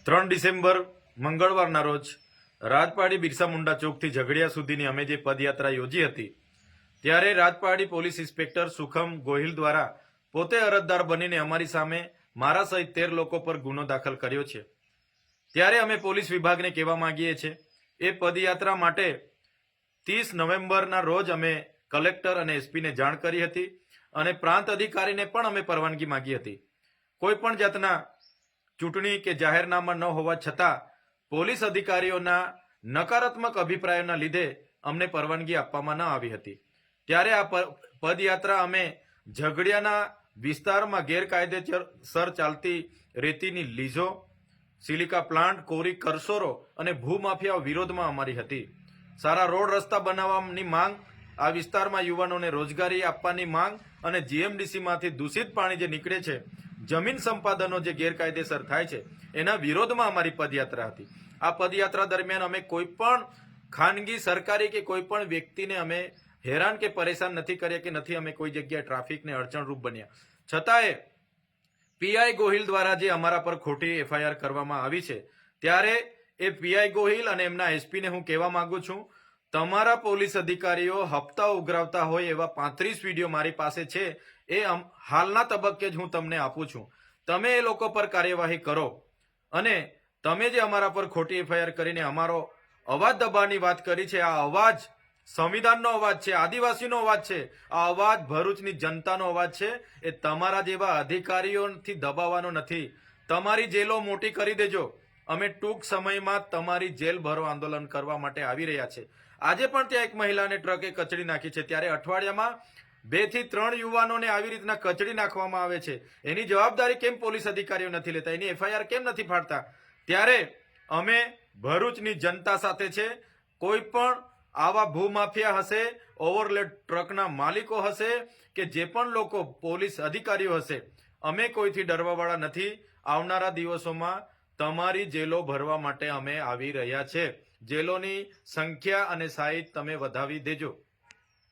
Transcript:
3 December મંગળવારના રોજ રાજપાડી બિરસા મુંડા ચોકથી ઝઘડિયા સુધીની અમે જે પદયાત્રા યોજી હતી ત્યારે રાજપાડી પોલીસ ઇન્સ્પેક્ટર સુખમ ગોહિલ દ્વારા પોતે અરજદાર બનીને અમારી સામે મારા સહિત 13 લોકો પર ગુનો દાખલ કર્યો છે। ત્યારે અમે પોલીસ વિભાગને કહેવા માંગીએ છીએ એ પદયાત્રા માટે 30 નવેમ્બરના રોજ અમે કલેક્ટર અને એસપીને જાણ કરી હતી અને પ્રાંત અધિકારીને પણ અમે પરવાનગી માંગી હતી। કોઈ પણ જાતના ચૂંટણી કે જાહેરનામા ન હોવા છતાં પોલીસ અધિકારીઓના નકારાત્મક અભિપ્રાયોના લીધે અમને પરવાનગી આપવામાં ન આવી હતી। ત્યારે આ પદયાત્રા અમે ઝઘડિયાના વિસ્તારમાં ગેરકાયદેસર ચાલતી રેતીની લીઝો, સિલિકા પ્લાન્ટ, કોરી કરસોરો અને ભૂમાફિયાઓ વિરોધમાં અમારી હતી। સારા રોડ રસ્તા બનાવવાની માંગ, આ વિસ્તારમાં યુવાનોને રોજગારી આપવાની માંગ અને જીએમડીસીમાંથી દૂષિત પાણી જે નીકળે છે, જમીન સંપાદનો જે ગેરકાયદેસર થાય છે એના વિરોધમાં અમારી પદયાત્રા હતી। આ પદયાત્રા દરમિયાન અમે કોઈ પણ ખાનગી, સરકારી કે કોઈ પણ વ્યક્તિને અમે હેરાન કે પરેશાન નથી કર્યા કે નથી અમે કોઈ જગ્યાએ ટ્રાફિકને અડચણરૂપ બન્યા। છતાંય પીઆઈ ગોહિલ દ્વારા જે અમારા પર ખોટી એફઆઈઆર કરવામાં આવી છે ત્યારે એ પીઆઈ ગોહિલ અને એમના એસપીને હું કહેવા માંગુ છું, તમારા પોલીસ અધિકારીઓ હપ્તા ઉઘરાવતા હોય એવા 35 વિડીયો મારી પાસે છે, એ હાલના તબક્કે જ હું તમને આપું છું। તમે એ લોકો પર કાર્યવાહી કરો અને તમે જે અમારા પર ખોટી એફઆઈઆર કરીને અમારો અવાજ દબાવવાની વાત કરી છે, આ અવાજ સંવિધાનનો અવાજ છે, આદિવાસીનો અવાજ છે, આ અવાજ ભરૂચની જનતાનો અવાજ છે। એ તમારા જેવા અધિકારીઓથી દબાવવાનો નથી। તમારી જેલો મોટી કરી દેજો। અમે ટૂંક સમયમાં તમારી જેલ ભરો આંદોલન કરવા માટે આવી રહ્યા છે। આજે પણ ત્યાં એક મહિલાને ટ્રકે કચડી નાખી છે, ત્યારે અઠવાડિયામાં 2 થી 3 યુવાનોને આવી રીતના કચડી નાખવામાં આવે છે। એની જવાબદારી કેમ પોલીસ અધિકારીઓ નથી લેતા? એની એફઆઈઆર કેમ નથી ફાડતા? ત્યારે અમે ભરૂચની જનતા સાથે છે। કોઈ પણ આવા ભૂમાફિયા હશે, ઓવરલોડ ટ્રકના માલિકો હશે કે જે પણ લોકો પોલીસ અધિકારીઓ હશે, અમે કોઈથી ડરવાવાળા નથી। આવનારા દિવસોમાં તમારી જેલો ભરવા માટે અમે આવી રહ્યા છે। જેલોની સંખ્યા અને સાઈઝ તમે વધાવી દેજો।